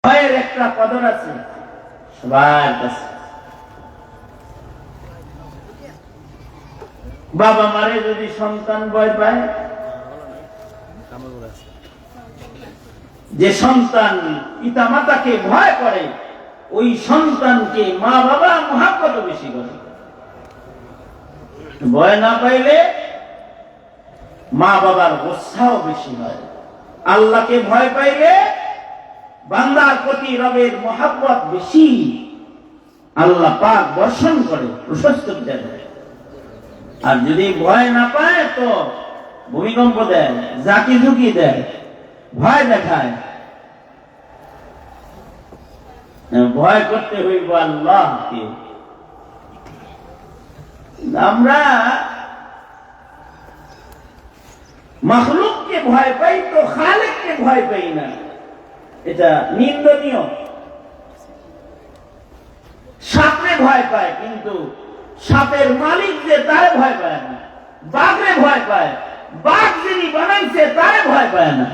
ভয়ের একটা কদর আছে সবার কাছে। বাবা মারে যদি সন্তান ভয় পায়, যে সন্তান পিতা মাতাকে ভয় করে ওই সন্তানকে মা বাবা মহব্বত বেশি করে। ভয় না পাইলে মা বাবার গোসাও বেশি হয়। আল্লাহকে ভয় পাইলে বান্দার প্রতি রবের মহব্বত বেশি। আল্লাহ পাক বর্ষণ করে, প্রশস্ত দেয়। আর যদি ভয় না পায় তো ভূমিকম্প দেয়, জাকি ঝুঁকি দেয়, ভয় দেখায়। ভয় করতে হইব আল্লাহকে। আমরা মাখলুককে ভয় পাই তো খালেককে ভয় পাই না, এটা নিন্দনীয়। সাপে ভয় পায় কিন্তু সাপের মালিক যে তারে ভয় পায় না। বাঘে ভয় পায়, বাঘ যিনি বানাইছে তারে ভয় পায় না।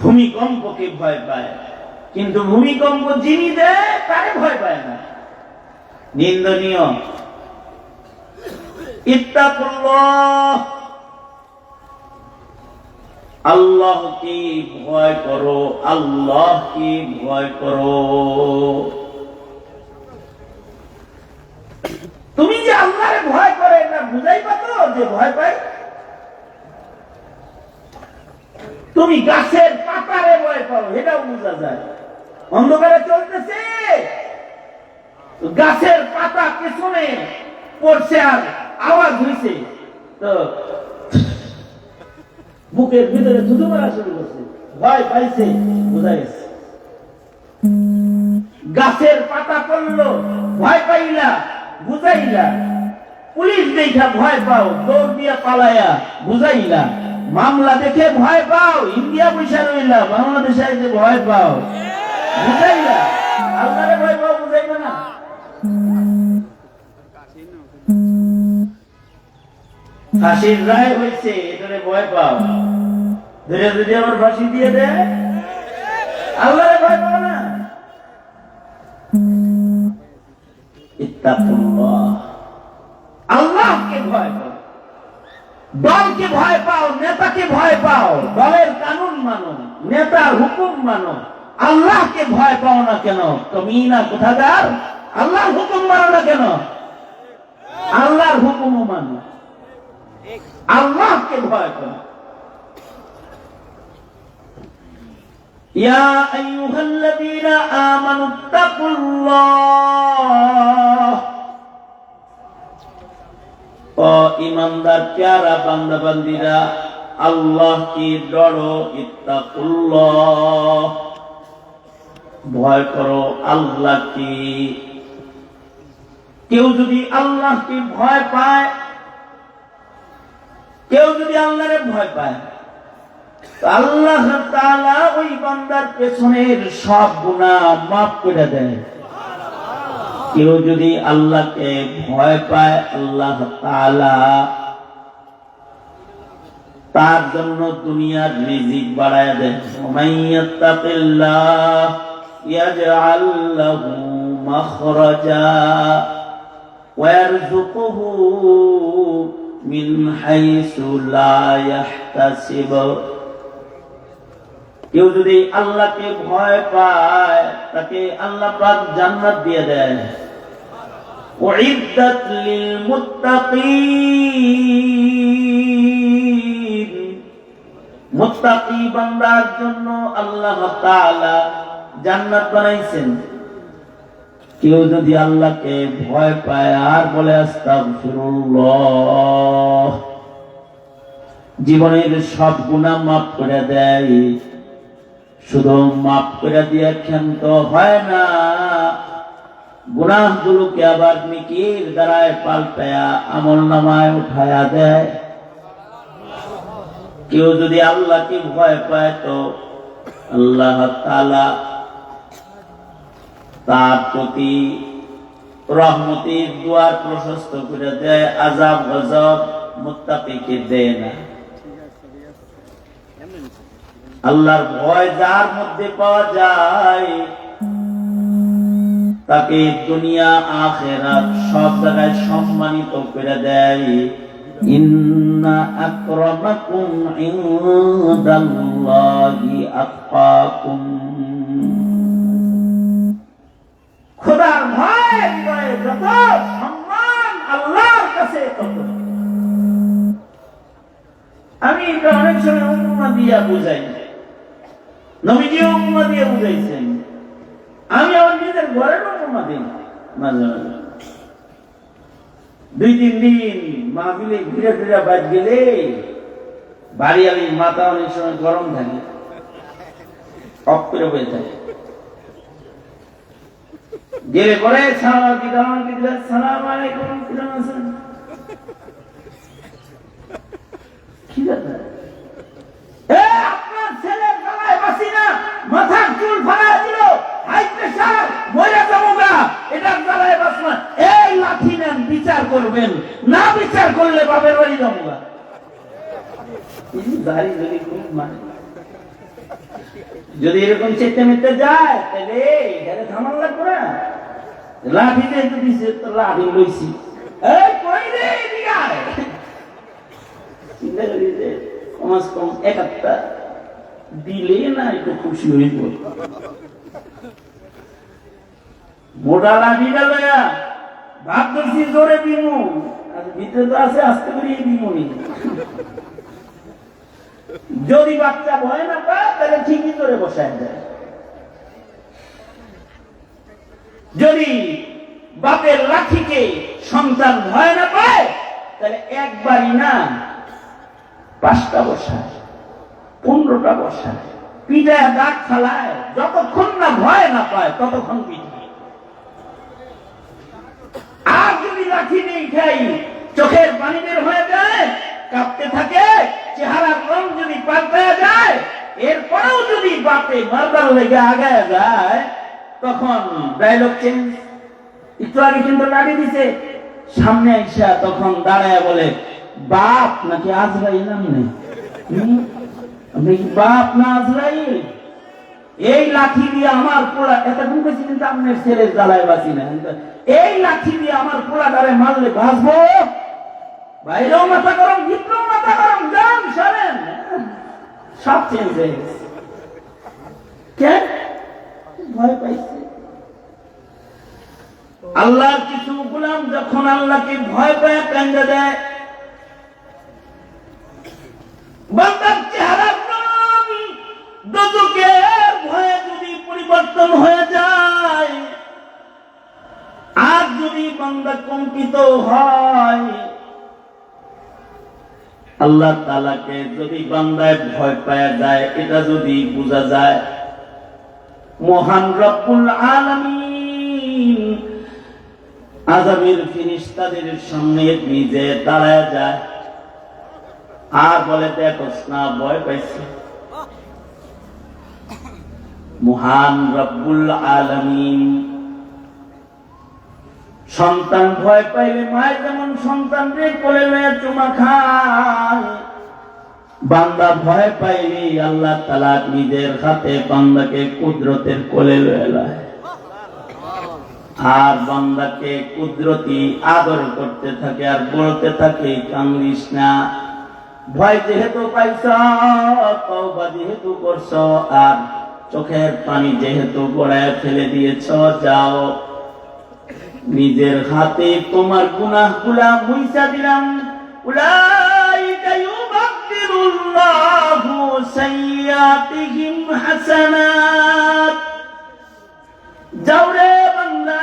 ভূমিকম্পকে ভয় পায় কিন্তু ভূমিকম্প যিনি দেয় তারে ভয় পায় না। নিন্দনীয়। ইত্তাকুল্লাহ, আল্লাহকে ভয় করো, আল্লাহকে ভয় করো। তুমি যে আল্লাহরে ভয় করে না বুঝাই পাতো যে ভয় পাই। তুমি গাছের পাতারে ভয় পাও, এটাও বোঝা যায়। অন্ধকারে চলতেছে, গাছের পাতা পেছনে পড়ছে আর আওয়াজ হয়েছে, তো বুকের ভিতরে থুতু মারা শুরু করছে, ভয় পাইছে, বোঝা গেছে। গাছের পাতা পড়লো, ভয় পাইলা, বুঝাইলা। পুলিশ দেখা ভয় পাও, দৌড় দিয়া পালাইয়া, বুঝাইলা। মামলা দেখে ভয় পাও, ইন্ডিয়া পয়সা রইলা, বাংলাদেশে যে ভয় পাও, বুঝাইলা। আল্লাহরে ভয় পাও, বুঝাইবা না। ফাঁসির রায় হয়েছে, এটারে ভয় পাও, ধীরে ধীরে আমার ফাঁসি দিয়ে দেয়, আল্লাহরে ভয় পাও না। ইত্তাকুল্লাহ, আল্লাহকে ভয় পাও। দলকে ভয় পাও, নেতাকে ভয় পাও, দলের কানুন মানো, নেতার হুকুম মানো। আল্লাহকে ভয় পাও না কেন? তুমি না কোথাকার? আল্লাহর হুকুম মানো না কেন? আল্লাহর হুকুমও মানো, আল্লাহকে ভয় করো। ইয়া আইয়ুহাল্লাযীনা আমানুত্তাকুল্লাহ, ও ঈমানদার প্যারা বান্দা বান্দীরা, আল্লাহকে ডরো। ইত্তাকুল্লাহ, ভয় করো আল্লাহকে। কেউ যদি আল্লাহকে ভয় পায়, কেউ যদি আল্লাহরে ভয় পায়, আল্লাহ তাআলা ওই বান্দার পেছনের সব গুনাহ মাফ করে দেয়। কেউ যদি আল্লাহকে ভয় পায়, আল্লাহ তাআলা তার জন্য দুনিয়ার রিজিক বাড়ায় দেয়। মাইয়াত্তাকিল্লাহ ইয়াজআল লাহু মাখরাজা ওয়া ইয়ারযুকুহু মিন হাইসু লা ইয়াহতাসিব। কেউ যদি আল্লাহকে ভয় পায়, তাকে আল্লাহ পাক জান্নাত দিয়ে দেয়। উইদ্দাত লিল মুত্তাকিন, মুত্তাকি বান্দার জন্য আল্লাহ তাআলা জান্নাত বানাইছেন। কেউ যদি আল্লাহকে ভয় পায় আর বলে আস্তাগফিরুল্লাহ, জীবনের সব গুনাহ মাফ করে দেয়। শুধু মাফ করে দিয়ে ক্ষান্ত হয় না, গুনাহগুলোকে আবার নেকির দ্বারায় পাল্টায়া আমলনামায় উঠায়া দেয়। কেউ যদি আল্লাহকে ভয় পায় তো আল্লাহ তাআলা তার প্রতি রহমতের দুয়ার প্রশস্ত করে দেয়, আযাব গজব মুত্তাকিকে দেয় না। আল্লাহর ভয় যার মধ্যে পাওয়া যায় তাকে দুনিয়া আখিরাত সব জায়গায় সম্মানিত করে দেয়। ইন্না আকরামাকুম ইনদাল্লাহি আতকাকুম। খোদার ভয় হৃদয়ে যত সম্মান আল্লাহর কাছে তত। আমি এটা অনেক সময় উপমা দিয়া বুঝাই, নবীজি উপমা দিয়ে বুঝাইছেন, আমি আমার নিজের ঘরের উপমা দিই মাঝে মাঝে। 2-3 দিন মাহফিলে ঘুরে ফিরে বাদ গেলে বাড়ি আমি মাথা অনেক সময় গরম থাকে, অফ করে হয়ে থাকে। গেলে পরে সালাম আলাইকুম, কিরম আছেন, ঠিক আছে, আপনার ছেলের গলায় বাসি না, মাথার চুল ফাড়া দিল, হাই প্রেসার, মরে যাবো গা, এটার গলায় বাস না, এই লাঠি নেন, বিচার করবেন, না বিচার করলে বাপের বাড়ি যাবো গা। যদি এরকম চেতে মেতে যায় তাহলে এখানে থামান লাগবে না। লাঠি যেহেতু দিছে তো লাঠি লইছি, এই কই রে এদিকে আয়। চিন্তা করি যে কমাস কম 1-1টা দিলে না একটু খুশি হইব। মোটা লাঠিটা লইয়া ভাব করছি জোরে দিমু, আর ভিতরে তো আছে আস্তে করে দিমুনি। যদি বাচ্চা ভয় না পায় তাহলে ঠিকই করে বসায় দেয়। যদি বাপের লাঠিকে সন্তান ভয় না পায় তাহলে একবারই না 5টা বসায়, 15টা বসায়, পিঠায় দাগ ফালায়, যতক্ষণ না ভয় না পায় ততক্ষণ পিঠায়। আর যদি লাঠি নেই খাই, চোখের পানি বের হয়ে যায়, কাঁপতে থাকে, চেহারার রং যদি পাল্টায় যায়, এরপরেও যদি বাপে মারবার লেগে আগায় যায়, তখন ডায়লগ চেঞ্জ। একটু আগে কিন্তু লাঠি দিছে, সামনে আইসা তখন দাঁড়ায় বলে, বাপ নাকি আজরাইল? নামে আপনি কি বাপ না আজরাইল? এই লাঠি দিয়ে আমার পোড়া, এতক্ষণ কেছি কিন্তু আপনার ছেলের জ্বালায় বাঁচি না, এই লাঠি দিয়ে আমার পোড়া ডারে মারলে বাঁচবো? বাইরেও মাথা গরম, ভিতরেও মাথা গরম, যান সরেন, সব চেঞ্জ হয়ে গেছে। কেন? ভয় পাইছে। আল্লাহর কিছু গোলাম যখন আল্লাহকে ভয় পায় কান্দা দেয়, বান্দার চেহারার রং দোজখের ভয়ে যদি পরিবর্তন হয়ে যায়, আর যদি বান্দা কম্পিত হয়, আল্লাহ তাআলাকে যদি বান্দায় ভয় পাওয়া যায়, এটা যদি বোঝা যায়, মহান রব্বুল আলামিন আযাবের ফেরেশতাদের সামনে নিজে দাঁড়ায় যায় আর বলে, দেখোস না ভয় পাইছে। মহান রব্বুল আলামিন সন্তান ভয় পাইলে মায়ের যেমন সন্তানকে কোলে লয়ে চুমা খায়, বান্দা ভয় পাইলে আল্লাহ তাআলা নিজের হাতে বান্দাকে কুদরতের কোলে লয়ে লয় আর বান্দাকে কুদরতি আদর করতে থাকে আর বলতে থাকে, কান্দিস না, ভয় যেহেতু পাইছ, তওবা যেহেতু করছ, আর চোখের পানি যেহেতু গড়ায় ফেলে দিয়েছ, যাও, নিজের হাতে তোমার গুনাহগুলা মুইছা দিলাম। উলাইকা ইউবাদদিলুল্লাহু সাইয়্যাতিহিম হাসানাত। যাও রে বান্দা,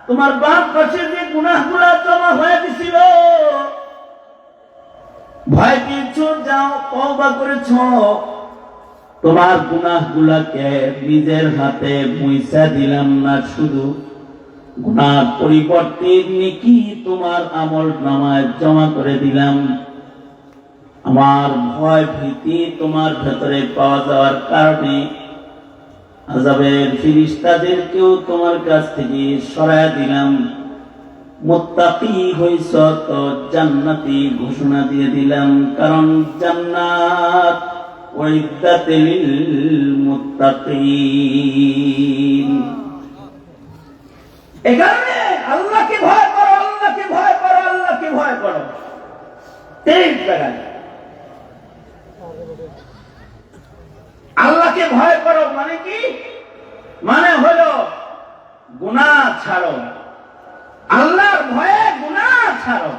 তোমার বাপ পাশে যে গুনাহগুলা জমা হয়ে দিছিল, ভয় পেয়েছো, যাও, তওবা করেছো, তোমার গুনাহগুলাকে নিজের হাতে মুইছা দিলাম না, শুধু গুনার পরিবর্তে নেকি তোমার আমল নামায় জমা করে দিলাম। আমার ভয় ভীতি তোমার ভেতরে পাওয়া যাওয়ার কারণে আযাবের ফেরেশতাদেরকেও তোমার কাছ থেকে সরায় দিলাম। মুত্তাকি হইছ তো জান্নাতি ঘোষণা দিয়ে দিলাম, কারণ জান্নাত উইদ্দাত লিল মুত্তাকিন। এই কারণে আল্লাহকে ভয় করো, আল্লাহকে ভয় করো, আল্লাহকে ভয় করো। তিন জায়গায় আল্লাহকে ভয় করো মানে কি? মানে হলো গুনাহ ছাড়ো, আল্লাহর ভয়ে গুনাহ ছাড়ো।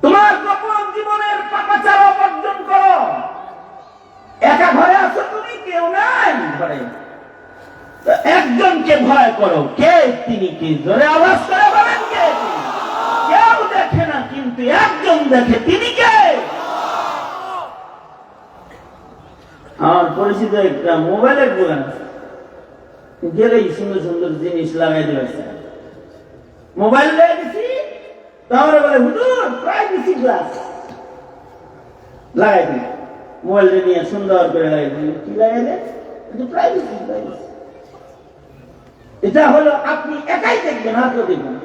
তোমার গোপন জীবনের পাপাচার বর্জন করো। একা ঘরে আছো তুমি, কেউ নাই ঘরে, একজনকে ভয় করো। কে তিনি? কি জোরে আওয়াজ করে বলেন কে তিনি? কেউ দেখে না কিন্তু একজন দেখে, তিনি কে? আমার পরিচিত একটা মোবাইলের দোকান আছে, গেলেই সুন্দর সুন্দর জিনিস লাগাই দিয়েছে। মোবাইল লাগিয়ে দিছি, তাহলে বলে হুজুর প্রাইভেসি গ্লাস লাগাই দিন। মোবাইলটা নিয়ে সুন্দর করে লাগাই দিন। কি লাগাইলে? Privacy glass. এটা হলো আপনি একাই দেখবেন, আর কেউ দেখবেন।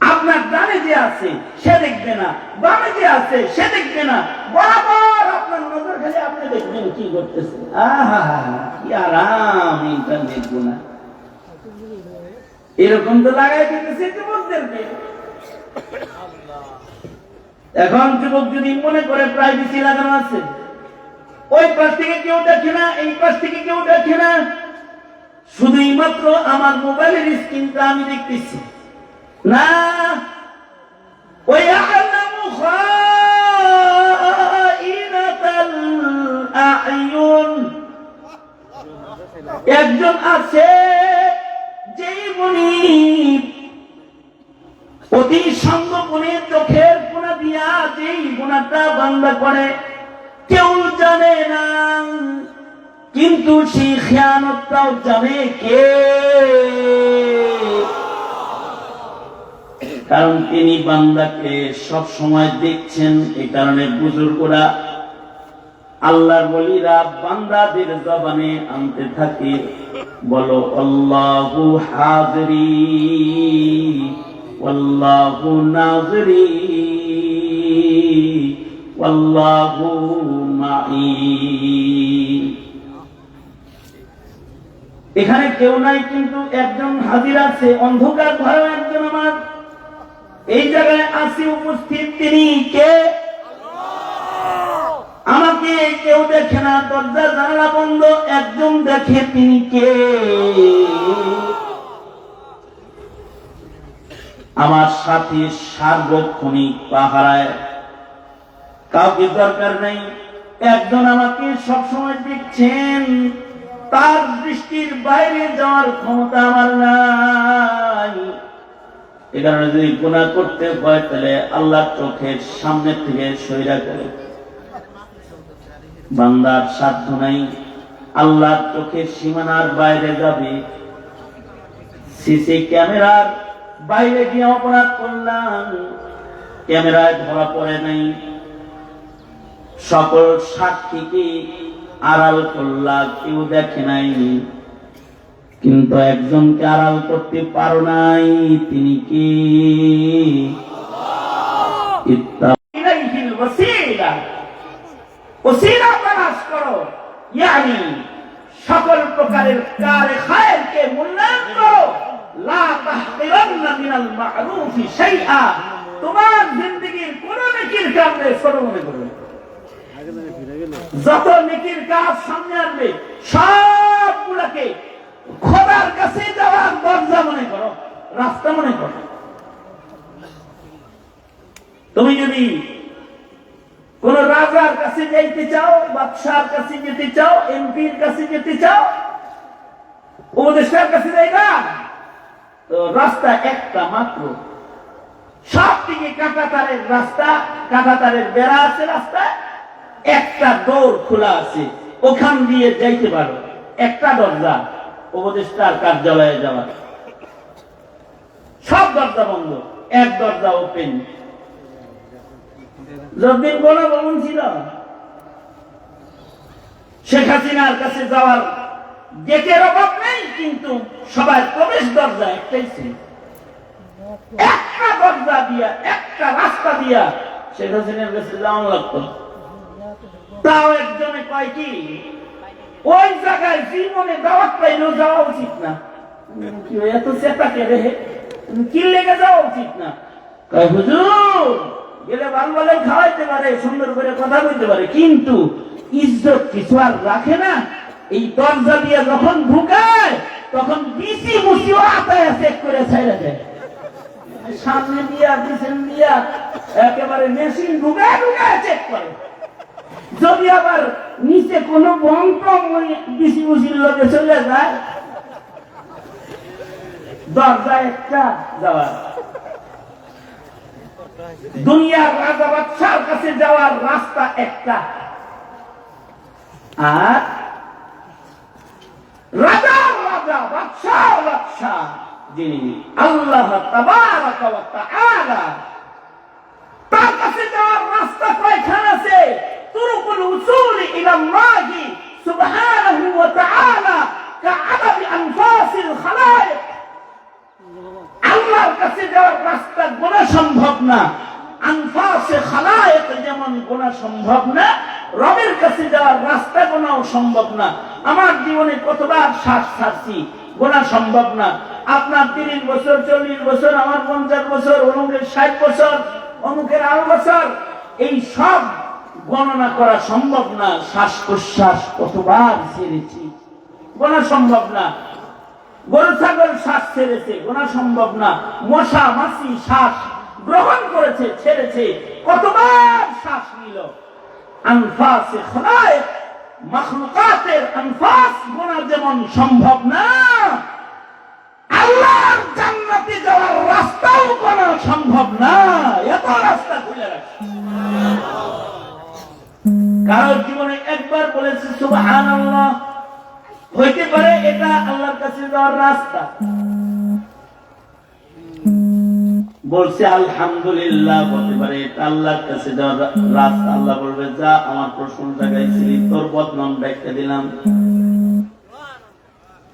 আপনার ডানে যে আছে সে দেখবে না, বামে যে আছে সে দেখবে না, বরাবর আপনার নজর খালি আপনি দেখবেন কি করতেছে। আহা কি আরাম ইন্টারনেট গুনা। এরকম তো লাগাই দিতেছে যুবকদেরকে। এখন যুবক যদি মনে করে প্রাইভেসি লাগানো আছে, ওই পাশ থেকে কেউ দেখে না, এই পাশ থেকে কেউ দেখে না, শুধুই মাত্র আমার মোবাইলের স্ক্রিনটা আমি দেখতেছি না। ওই আ'লামু খাইনাতাল আ'য়ুন, একজন আছে যেই মুনিব অতি সঙ্গোপনে চোখের কোণা দিয়া যেই গুনাহটা বান্দা করে কেউ জানে না, কিন্তু সেই খেয়ানতটাও জানে কে? কারণ তিনি বান্দাকে সব সময় দেখছেন। এই কারণে বুজুর্গরা, আল্লাহর ওলিরা বান্দাদের জবানে আনতে থাকে, বলো আল্লাহু হাজিরি ওয়াল্লাহু নাজিরি ওয়াল্লাহু মাই। এখানে কেউ নাই কিন্তু একজন হাজির আছে, অন্ধকার ঘরে একজন আমার এই জায়গায় আছে উপস্থিত। তিনি কে? আমাকে কেউ দেখে না, দরজা জানালা বন্ধ, একজন দেখে, তিনি কে? আমার সাথে সার্বক্ষণিক পাহারায়, কাউকে দরকার নেই, একজন আমাকে সবসময় দেখছেন। তার দৃষ্টির বাইরে যাওয়ার ক্ষমতা আমার নাই। এ কারণে যদি গুনাহ করতে হয় তাহলে আল্লাহর চোখের সামনে থেকে সইরা করে। বান্দার সাধ্য নাই, আল্লাহর চোখের সীমানার বাইরে যাবে। সিসি ক্যামেরার বাইরে গিয়ে অপরাধ করলাম, ক্যামেরায় ধরা পড়ে নাই, সকল সাক্ষীকে আড়াল করলা, কেউ দেখে নাই, কিন্তু একজনকে আড়াল করতে পারো নাই, তিনি কি? ওসিলা তালাশ করো, ইয়ানি সকল প্রকারের কারে খায়রকে মূল্যায়ন করো। লা তাহকিরান্না মিনাল মা'রুফি শাইআ, তোমার জিন্দেগীর কোন নেকির কাজে ছোট মনে করো না। যত নেকির কাজ সামনে আসবে সবগুলোকে খোদার কাছে যাওয়ার দরজা মনে করো, রাস্তা মনে করো। তুমি যদি কোন রাজার কাছে যাইতে চাও, বাদশার কাছে যেতে চাও, এমপির কাছে যেতে চাও, উপদেষ্টার কাছে যাইবা, তো রাস্তা একটা মাত্র। সব দিকে কাঁটাতারের রাস্তা, কাঁটাতারের বেড়া আছে, রাস্তা একটা দৌড় খোলা আছে, ওখান দিয়ে যাইতে পারো। একটা দরজা, উপদেষ্টার কার্যালয়ে যাওয়ার। সব দরজা বন্ধ, এক দরজা ওপেন। যতদিন গণভবন ছিল, শেখ হাসিনার কাছে যাওয়ার গেটের অভাব নেই, কিন্তু সবার প্রবেশ দরজা একটাই ছিল। একটা দরজা দিয়া, একটা রাস্তা দিয়া শেখ হাসিনার কাছে যাওয়া লাগতো। তাও একজনে কয় কি ওই জায়গায় জীবনে দাওয়াত পাইলেও যাওয়া উচিত না। এত চেতা কে রে, কি লেগে যাওয়া উচিত না? কয় হুজুর গেলে ভালো ভালো খাওয়াইতে পারে, সুন্দর করে কথা বলতে পারে, কিন্তু ইজ্জত কিছু আর রাখে না। এই দরজা দিয়ে যখন ঢুকায় তখন বিসি মুসিও আতায় চেক করে ছেড়ে দেয়, সামনে দিয়া পিছন দিয়া একেবারে মেশিন ঢুকায় ঢুকায় চেক করে। যদি আবার নিচে কোনো বন্ধ বিসি মুসির লোকে চলে যায়, দরজা একটা যাওয়ার, দুনিয়ার রাজা বাদশার কাছে যাওয়ার রাস্তা একটা, আর রাজা রাজা বাদশা বাদশা যিনি আল্লাহ তাবারাকা ওয়া তাআলা, তার কাছে যাওয়ার রাস্তা কয়খানা আছে? তুরুকুল উসুল ইলাল্লাহি সুবহানাহু ওয়া তাআলা কাআদাদি আনফাসিল খালায়েক। আল্লাহর কাছে যাওয়ার রাস্তা গোনা সম্ভব না, আনফাসে খালায়েক যেমন গোনা সম্ভব না, রবের কাছে যাওয়ার রাস্তা গোনাও সম্ভব না। আমার জীবনে কতবার শ্বাস ছাড়ছি, গোনা সম্ভব না। আপনার 30 বছর, 40 বছর, আমার 50 বছর, অমুকের 60 বছর, অমুকের 8 বছর, এই সব গণনা করা সম্ভব না। শ্বাস প্রশ্বাস কতবার ছেড়েছি, গোনা সম্ভব না। গরু ছাগল শ্বাস ছেড়েছে, গোনা সম্ভব না। মশা মাছি শ্বাস গ্রহণ করেছে, ছেড়েছে, কতবার শ্বাস নিল। আনফাসে খালায়েক, মাখলুকাতের আনফাস গোনা যেমন সম্ভব না, আল্লাহর জান্নাতে যাওয়ার রাস্তাও গোনা সম্ভব না। এত রাস্তা খুলে রাখছে। কারোর জীবনে একবার বলেছে সুবহানাল্লাহ, হইতে পারে এটা আল্লাহর কাছে যাওয়ার রাস্তা। বলছে আলহামদুলিল্লাহ, বলতে পারে এটা আল্লাহর কাছে যাওয়ার রাস্তা। আল্লাহ বলবে যা, আমার প্রশংসা গাইছিলি, তোর বদনাম ব্যাখ্যা দিলাম।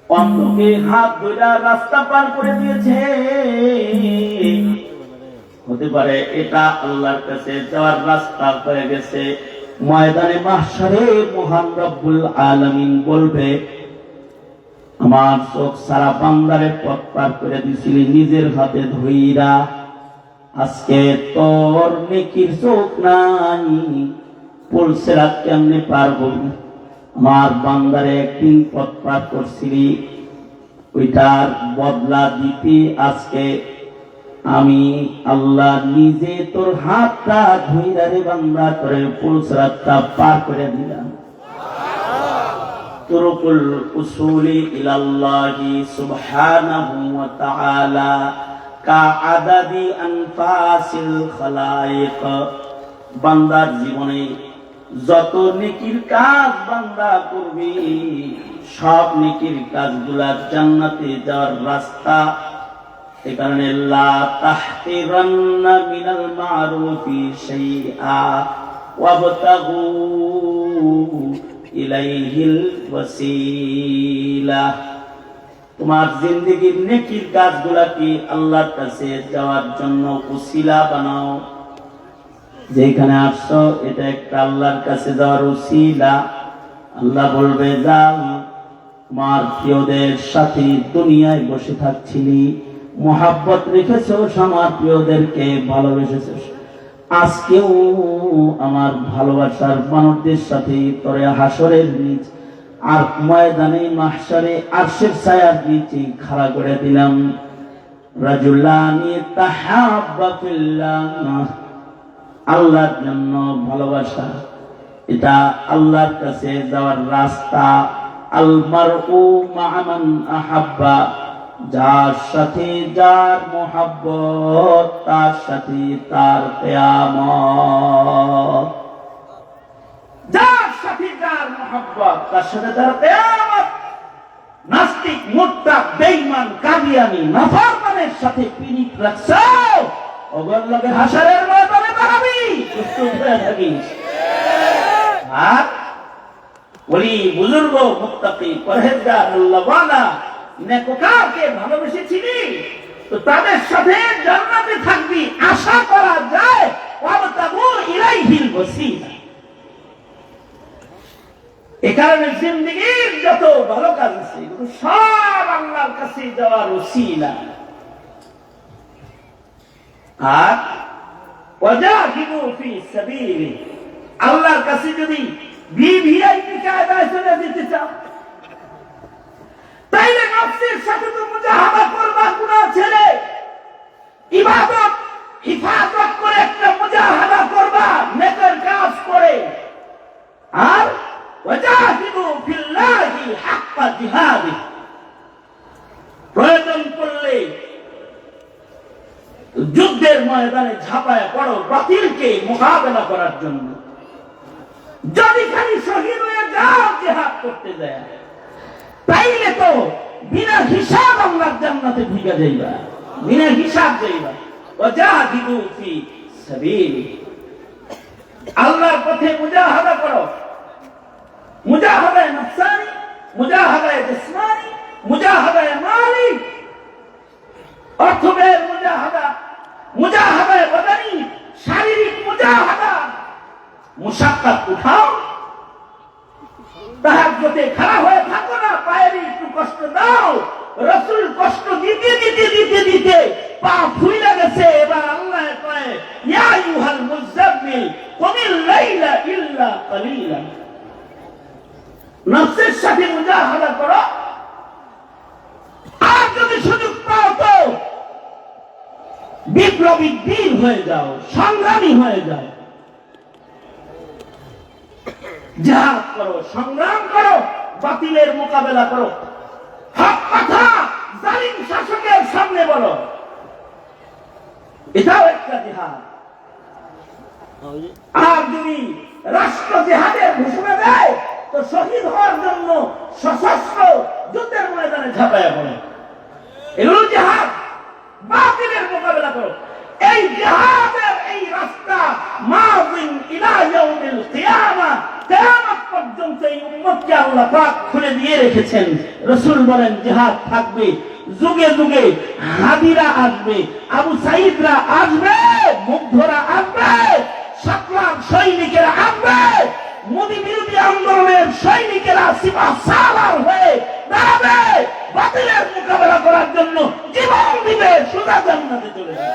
অন্ধকে হাত ধরে রাস্তা পার করে দিয়েছে, হতে পারে এটা আল্লাহর কাছে যাওয়ার রাস্তা হয়ে গেছে। ময়দানে মাহশারে মহান রব্বুল আলামিন বলবে, আমার চোখ সারা বান্দারে পথ পার করে দিছিলি নিজের হাতে ধইরা, আজকে তোর নেকির চোখ নাই, পুলসিরাত কেমনে পার করবি? আমার বান্দারে একদিন পথ পার করছিলি, ওইটার বদলা দিতে আজকে আমি আল্লাহ নিজে তোর হাতটা ধইরা রে বান্দা করে পুলসিরাতটা পার করে দিলাম। তুরুকুল উসুলি ইলাল্লাহি সুবহানাহু ওয়া তাআলা কাআদাদি আনফাসিল খালায়েক। বান্দার জীবনে যত নেকির কাজ বান্দা করবে, সব নেকির কাজগুলা জান্নাতে যাওয়ার রাস্তা। এই কারণে লা তাহতিরান্না মিনাল মারুফি শাইআ ওয়াবতাগু ইলাইহিল ওয়াসিলা। তোমার জিন্দেগীর নেকির কাজগুলাকে আল্লাহর কাছে যাওয়ার জন্য উসিলা বানাও। যেখানে আসছো এটা একটা আল্লাহর কাছে যাওয়ার উসিলা। আল্লাহ বলবে যা, তোমার প্রিয়দের সাথে দুনিয়ায় বসে থাকছিলি, মোহাব্বত রেখেছো, আমার প্রিয়দেরকে ভালোবেসেছো, আজকেও আমার ভালোবাসার মানুষদের সাথে তোরে হাসরের নিচ আর ময়দানে মাহশারে আরশের ছায়ার নিচে খাড়া করে দিলাম। রাজুলানি তাহাব্বা ফিল্লাহ, আল্লাহর জন্য ভালোবাসা, এটা আল্লাহর কাছে যাওয়ার রাস্তা। আল মারউ মা'a মান আহাব্বা, যার সাথে যার মোহাব্বত তার সাথে তার কিয়ামত। যার সাথে যার মোহাব্বত তার সাথে তার কিয়ামত। নাস্তিক, মুরতাদ, বেঈমান, কাদিয়ানি, নাফরমানের সাথে পীড়িত রাখছো, ওগর লগে হাসরের ময়দানে দাঁড়াবি, চুপ করে থাকিস। আর ওলি বুজুর্গ, মুত্তাকি, পরহেজগার, আল্লাহওয়ালা, নেককারকে ভালোবেসেছিলি তো তাদের সাথে জান্নাতে থাকবি, আশা করা যায় ওয়াবতাগু ইলাইহিল ওয়াসিলা। এই কারণে জিন্দেগীর যত ভালো কাজ আছে এগুলো সব আল্লাহর কাছে যাওয়ার ওসিলা। আর ওয়াজাহিদু ফি সাবিলি, আল্লাহর কাছে যদি ভিভিআইপি কায়দায় চলে যেতে চাও তাইলে নফসের সাথে তো মুজাহাদা করবা গুনাহ ছেড়ে, ইবাদত হিফাজত করে একটা মুজাহাদা করবা নেকের কাজ করে। আর ওয়াজাহিদু ফিল্লাহি হাক্কা জিহাদি, প্রয়োজন পড়লে যুদ্ধের ময়দানে ঝাঁপায় পড়ো বাতিলকে মোকাবেলা করার জন্য। যদি খালি শহীদ হয়ে যাও জিহাদ করতে যায় তাইলে তো বিনা হিসাব আল্লাহর জান্নাতে ঢুকে যাইবা, বিনা হিসাব যাইবা। ওয়াজাহিদু ফি সাবিলি, আল্লাহর পথে মুজাহাদা করো। মুজাহাদায়ে নফসানি, মুজাহাদায়ে জিসমানি, মুজাহাদায়ে মালি, অর্থের মুজাহাদা, মুজাহাদায়ে বাদানি, শারীরিক মুজাহাদা। মুশাক্কাত উঠাও, তাহাজ্জুদে খাড়া হয়ে থাকো না, পায়ের একটু কষ্ট দাও। রাসূল কষ্ট দিতে দিতে দিতে দিতে পা ফুলে গেছে। এবার আল্লাহ কয় ইয়া আইয়ুহাল মুযাম্মিল কুমিল লাইলা ইল্লা কালিলা। নফসের সাথে মুজাহাদা করো। আর যদি সুযোগ পাও তো বিপ্লবী বীর হয়ে যাও, সংগ্রামী হয়ে যাও, জিহাদ করো, সংগ্রাম করো, বাতিলের মোকাবেলা করো, হক কথা জালিম শাসকের সামনে বলো। এটাও একটা জিহাদ। আর যদি রাষ্ট্র জিহাদের ঘোষণা দেয় তো শহীদ হওয়ার জন্য সশস্ত্র যুদ্ধের ময়দানে ঝাঁপায়া পড়ে, এগুলো জিহাদ। বাতিলের মোকাবেলা করো। এই জিহাদের এই রাস্তা মাযিন ইলা ইয়াউমিল কিয়ামা, কিয়ামত পর্যন্ত এই উম্মতকে আল্লাহ পাক খুলে দিয়ে রেখেছেন। রাসূল বলেন জিহাদ থাকবে, যুগে যুগে হাদিরা আসবে, আবু সাঈদরা আসবে, মুগ্ধরা আসবে, সাতলাখ সৈনিকেরা আসবে, মোদী বিরোধী আন্দোলনের সৈনিকেরা সিপাহ সালার হয়ে দাঁড়াবে, বাতিলের মোকাবেলা করার জন্য জীবন দিবে, সোজা জান্নাতে চলে যাবে।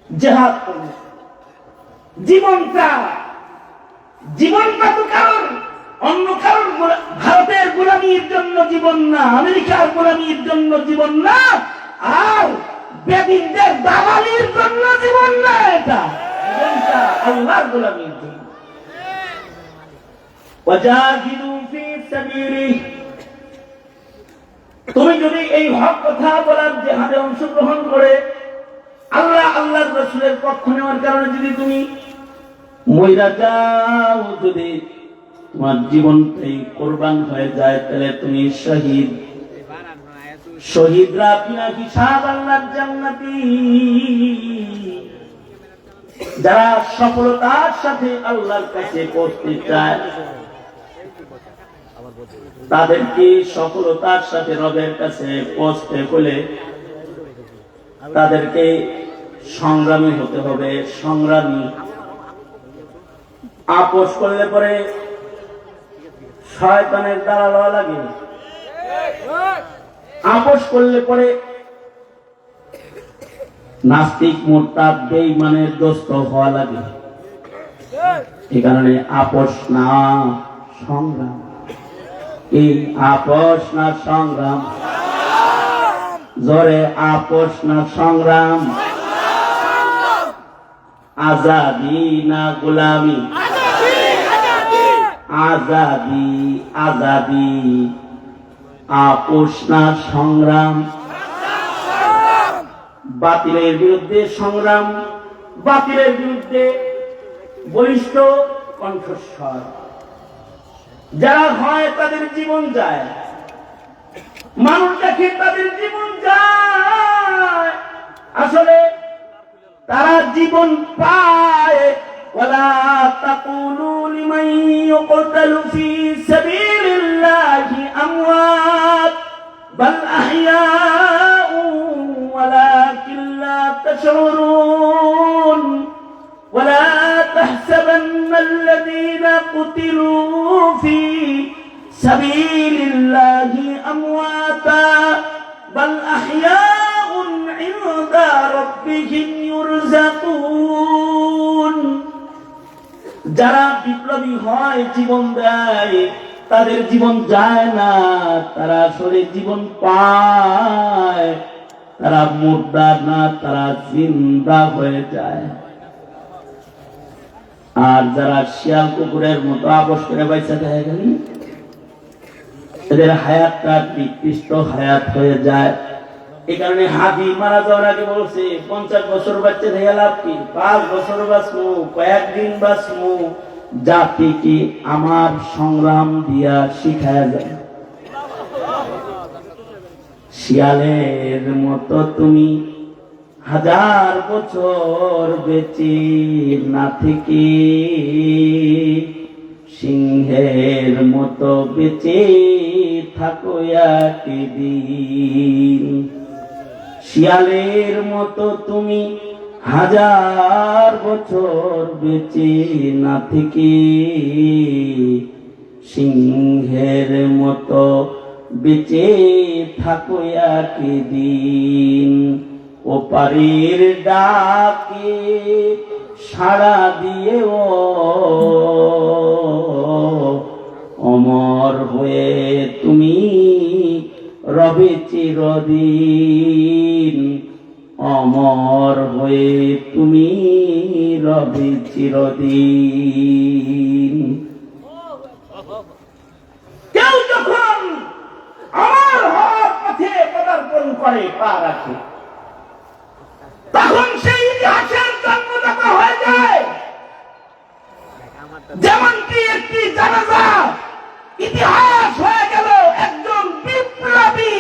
জিহাদ করবে। জীবনটা তো কারণ অন্য কারণ, ভারতের গোলামীর জন্য জীবন না, আমেরিকার গোলামীর জন্য জীবন না, আর বেদিনদের দালালির জন্য জীবন না। এটা জীবনটা আল্লাহর গোলামীর জন্য। ওয়াজাহিদু ফি সাবিলি, তুমি যদি এই হক কথা বলার জিহাদে অংশগ্রহণ করে আল্লাহর রাসূলের পক্ষ নেওয়ার কারণে যদি তুমি মইরা যাও, যদি তোমার জীবনটাই কোরবান হয়ে যায়, তাহলে তুমি শহীদ। শহীদরা বিনা হিসাব আল্লাহর জান্নাতি। যারা সফলতার সাথে আল্লাহর কাছে পৌঁছতে চায় তাদেরকে সফলতার সাথে রবের কাছে পৌঁছতে হলে তাদেরকে সংগ্রামী হতে হবে। সংগ্রামী। আপোষ করলে পরে শয়তানের দ্বারা লওয়া লাগে, আপোষ করলে পরে নাস্তিক মুরতাদ বেঈমানের দোস্ত হওয়া লাগে। এই কারণে আপোষ না সংগ্রাম। এই আপোষ না সংগ্রাম, জোরে আপোষ না সংগ্রাম, আজাদি না গোলামি, আজাদি আজাদি, আপোষ না সংগ্রাম। বাতিলের বিরুদ্ধে সংগ্রাম, বাতিলের বিরুদ্ধে বলিষ্ঠ কণ্ঠস্বর। যারা হয় তাদের জীবন যায়, মানুষ দেখে তাদের জীবন যায়, আসলে তারা জীবন পায়। ওয়ালা তাকুলু লিমান ইউকতালু ফি সাবিলিল্লাহি আমওয়াত বাল আহইয়াউ ওয়ালা تشعرون ولا تحسبن الذين قتلوا في سبيل الله أمواتا بل أحياء عند ربهم يرزقون যারা বিপ্লবী হয় জীবন দেয় তাদের জীবন যায় না, তারা আসলে জীবন পায়, তারা মুর্দা না, তারা জিন্দা হয়ে যায়। আর যারা শিয়াল কুকুরের মতো আপোষ করে বাইসা থাকে গেলি এদের হায়াতটা নিকৃষ্ট হায়াত হয়ে যায়। এই কারণে হাদি মারা যাওয়ার আগে বলছে 50 বছর বাচ্চা থেকে লাভ কি, 5 বছর বাঁচমু, কয়েকদিন বাঁচমু, জাতিকে আমার সংগ্রাম দিয়া শিখায় যায়। শিয়ালের মতো তুমি 1000 বছর বেঁচে না থেকে সিংহের মতো বেঁচে থাকো একদিন। শিয়ালের মতো তুমি 1000 বছর বেঁচে না থেকে সিংহের মতো বেঁচে থাকো একদিন। ওপারের ডাকে সাড়া দিয়ে অমর হয়ে তুমি রবে চিরদিন, অমর হয়ে তুমি রবে চিরদিন। কেউ যখন আমার হওয়ার পথে পদার্পণ করে পা রাখে তখন সেই ইতিহাসের জন্মদাতা হয়ে যায়। যেমনটি একটি জানাজা ইতিহাস হয়ে গেল একজন বিপ্লবী,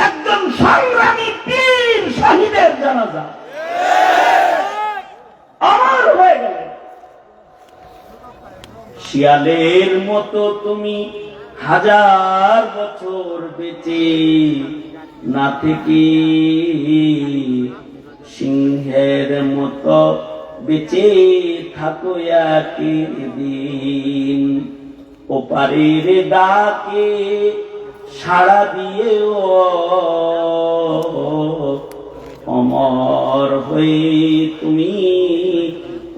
একজন সংগ্রামী বীর শহীদের জানাজা অমর হয়ে গেল। শিয়ালের মতো তুমি 1000 বছর বেঁচে না থেকে সিংহের মতো বেঁচে থাকো একদিন। ওপারের ডাকে সাড়া দিয়ে অমর হয়ে তুমি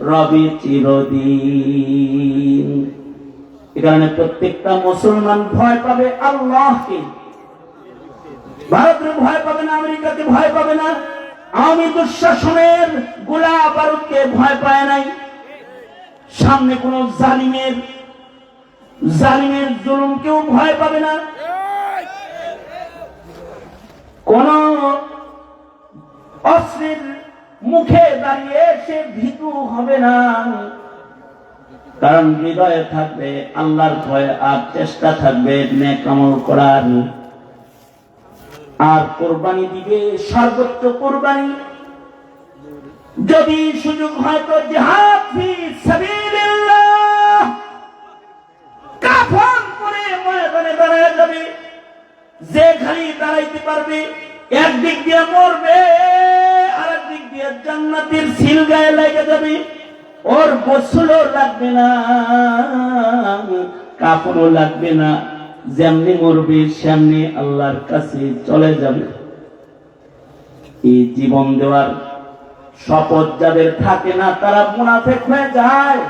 রবে চিরদিন। এ কারণে প্রত্যেকটা মুসলমান ভয় পাবে আল্লাহকে। ভারতের ভয় পাবে না, আমেরিকাকে ভয় পাবে না, আওয়ামী দুঃশাসনের গোলা বারুদকে ভয় পায় নাই। সামনে কোন জালিমের জুলুমকেও ভয় পাবে না, কোন অস্ত্রের মুখে দাঁড়িয়ে সে ভীতু হবে না। কারণ হৃদয়ে থাকবে আল্লাহর ভয় আর চেষ্টা থাকবে নেক আমল করার। আর কোরবানি দিবে সর্বোচ্চ কোরবানি। যদি সুযোগ হয় তো জিহাদ ফি সাবিলিল্লাহ কাফন করে ময়দানে দাঁড়ায় যাবে। যে খালি দাঁড়াইতে পারবে একদিক দিয়ে মরবে আর একদিক দিয়ে জান্নাতের সিল গায়ে লেগে যাবে। ওর গোসলও লাগবে না, কাপড়ও লাগবে না, যেমনি মরবে সেমনি আল্লাহর কাছে চলে যাবে। এই জীবন দেওয়ার শপথ যাদের থাকে না তারা মুনাফিক হয়ে যায়।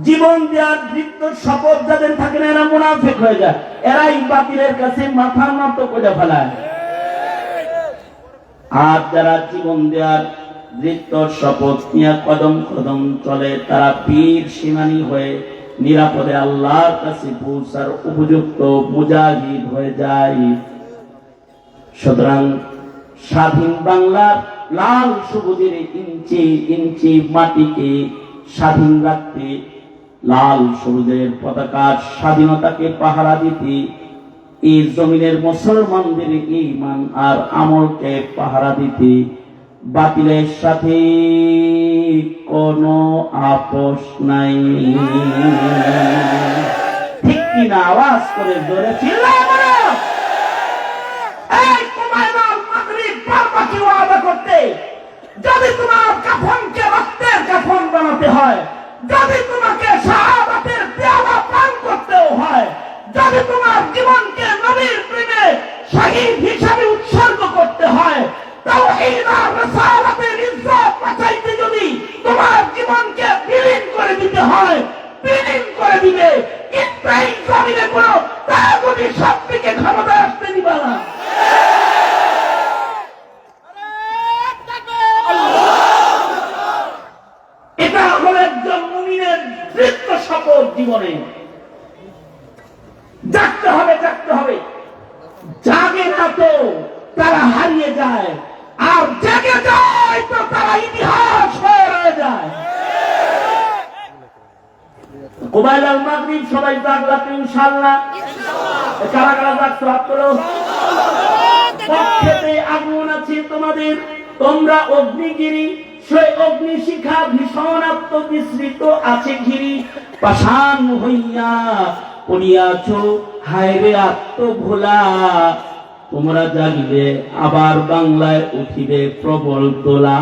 জীবন দেওয়ার দৃপ্ত শপথ যাদের থাকে না এরা মুনাফিক হয়ে যায়। এরাই বাতিলের কাছে মাথা নত করে ফেলায়। আর যারা জীবন দেওয়ার দৃপ্ত শপথ নিয়ে কদম কদম চলে তারা বীর সেনানী হয়ে নিরাপদে আল্লাহর কাছে পৌঁছার উপযুক্ত মুজাহিদ হয়ে যায়। সুতরাং স্বাধীন বাংলার লাল সবুজের ইঞ্চি ইঞ্চি মাটিকে স্বাধীন রাখতে, লাল সবুজের পতাকার স্বাধীনতাকে পাহারা দিতে, এই জমিনের মুসলমানদের ঈমান আর আমলকে পাহারা দিতে বাতিলের সাথে কোনো আপোষ নাই। ঠিক কিনা? আওয়াজ করে জোরে চিল্লায় বলো। এই তোমার মাগরিব বারবাকি ওয়াদা করতে যদি তোমার কাফনকে রক্তের কাফন বানাতে হয়, যদি তোমাকে শাহাদাতের পেয়ালা পান করতেও হয়, যদি তোমার জীবনকে নবীর প্রেমে শহীদ হিসাবে উৎসর্গ করতে হয়, তাওহীদ আর রিসালাতের ইজ্জত বাঁচাইতে যদি তোমার জীবনকে বিলীন করে দিতে হয়, বিলীন করে দিবে। কিন্তু এই জমিনে কোনো তাগুতি শক্তিকে ক্ষমতা আসতে দিবা না। এটা হলো একজন মুমিনের দৃঢ় শপথ। জীবনে জাগতে হবে, জাগতে হবে। জাগে না তো তারা হারিয়ে যায়, আর জেগে যায় তো তারা ইতিহাস হয়ে রয়ে যায়। কুবাইল আল মাগরিব সবাই জাগলা তো ইনশাআল্লাহ। কারা কারা জাগছো হাত তোলো। পক্ষেতে আগুন আছে তোমাদের, তোমরা অগ্নিগিরি, সেই অগ্নিশিখা ভীষণ আত্মবিস্মৃত আছে ঘিরি। পাষাণ হইয়া পড়িয়াছ হায় রে আত্মভোলা, তোমরা জাগিবে আবার বাংলায় উঠিবে প্রবল দোলা।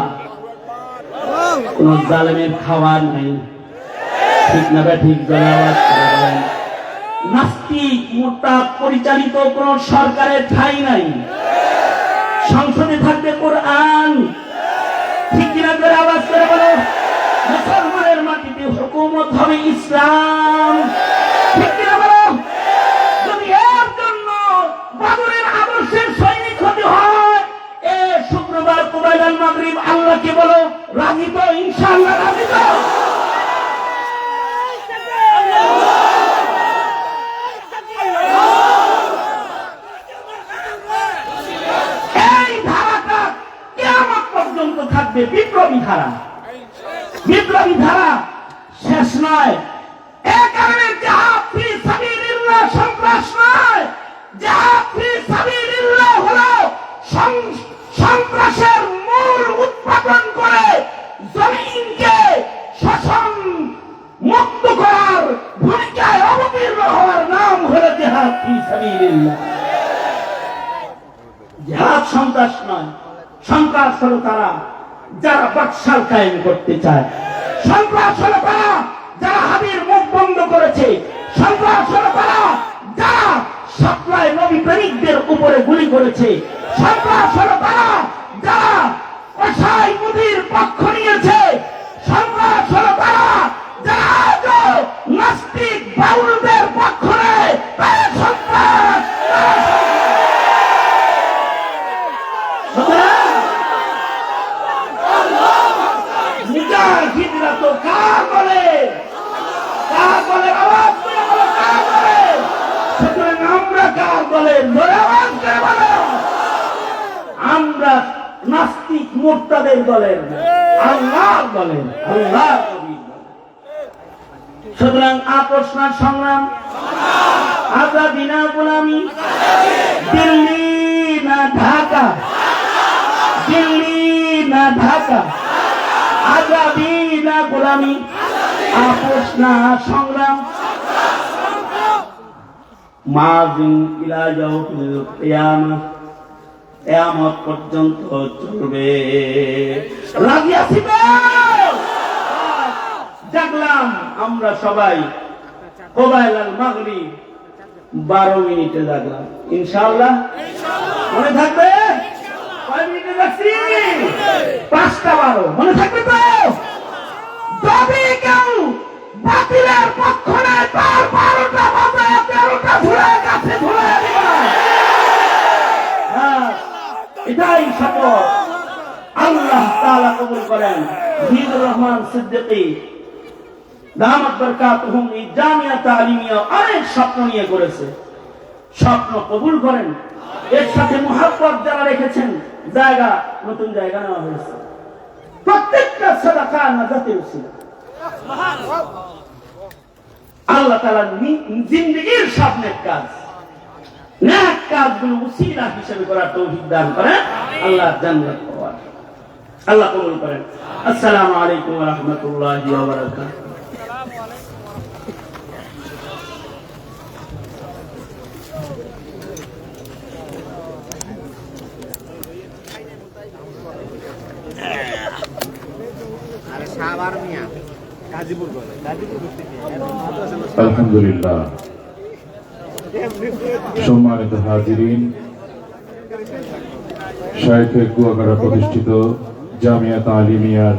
কোন জালেমের খাওয়া নাই, ঠিক না বে ঠিক? নাস্তিক মুরতাদ পরিচালিত কোন সরকারের ঠাঁই নাই। সংসদে থাকবে কোরআন, ঠিক কিনা? করে আওয়াজ করে বলো। মুসলমানের মাটিতে হুকুমত হবে ইসলাম, ঠিক কিনা বলো? যদি এর জন্য বাবরের আদর্শের সৈনিক হতে হয়, এ শুক্রবার কুবাইল আল মাগরিব আল্লাহকে বলো রাজি তো? ইনশাআল্লাহ রাজি তো? এই ধারাটা কিয়ামত পর্যন্ত থাকবে। বিপ্লবী ধারা, বিপ্লবী ধারা শেষ নয়। এ কারণে জিহাদ ফি সাবিলিল্লাহ সন্ত্রাস নয়। জিহাদ ফি সাবিলিল্লাহ হলো সন্ত্রাসের মূল উৎপাদন করে জমিনকে শোষণ মুক্ত করার ভূমিকায় অবতীর্ণ হওয়ার নাম হলো জিহাদ ফি সাবিলিল্লাহ। জিহাদ সন্ত্রাস নয়। সন্ত্রাস হলো তারা যারা বাকশাল কায়েম করতে চায়। সন্ত্রাস হলো তারা যারা হাবির মুখ বন্ধ করেছে। সন্ত্রাস হলো তারা যারা সাপ্লাই নবী প্রেমিকদের উপরে গুলি করেছে। সন্ত্রাস হলো তারা যারা অসহায় মুদির পক্ষ নিয়েছে। সন্ত্রাস হলো তারা যারা আজও নাস্তিক বাউলদের পক্ষ নেয়। তারা সন্ত্রাস। মুজাহিদরা তো কার বলে, কার বলে? আওয়াজ করে বলো, কার বলে? সুতরাং আমরা কার বলে? জোরে আওয়াজ করে বলো। আমরা নাস্তিক মুরতাদের দলের, আল্লাহর দলের, আল্লাহর নবীর দলের। সুতরাং আপোষনার সংগ্রাম, আজাদি না গোলামি, দিল্লি না ঢাকা, দিল্লি না ঢাকা, আজাদি না গোলামি, আপোষ না সংগ্রাম, মাযিন ইলা ইয়াউমিল কিয়ামা, কিয়ামত পর্যন্ত চলবে। রাজি আছি তো? জাগলাম আমরা সবাই। কুবাইল আল মাগরিব 12 মিনিটে জাগলাম। ইনশাআল্লাহ মনে থাকবে? কয় মিনিটে যাচ্ছি? 5:12 মনে থাকবে তো? যদি কেউ বাতিলের পক্ষ নেয় তার 12টা বাজায় 13টা ধুলে কাছে ধুলে দিবা। এটাই শপথ। আল্লাহ তাআলা কবুল করেন। হিজুর রহমান সিদ্দিকী দামাত বরকাতুহুম এই জামিয়া তালিমিয়া অনেক স্বপ্ন নিয়ে করেছে। স্বপ্ন কবুল করেন। এর সাথে মুহাব্বত যারা রেখেছেন, জায়গা, নতুন জায়গা নেওয়া হয়েছে। প্রত্যেকটা সাদাকা নাজাতের উসিলা। আল্লাহ তাআলা জিন্দেগীর সব নেক কাজ, নেক কাজগুলো উসিলা হিসেবে করার তৌফিক দান করেন। আল্লাহ জান্নাত পাওয়ার আল্লাহ কবুল করেন। আসসালামু আলাইকুম ওয়া রাহমাতুল্লাহি ওয়া বারাকাতুহু। Yeah. আলহামদুলিল্লাহ। সম্মানিত হাজিরিন, শাইখে কুয়াকাটা প্রতিষ্ঠিত জামিয়া তালিমিয়ার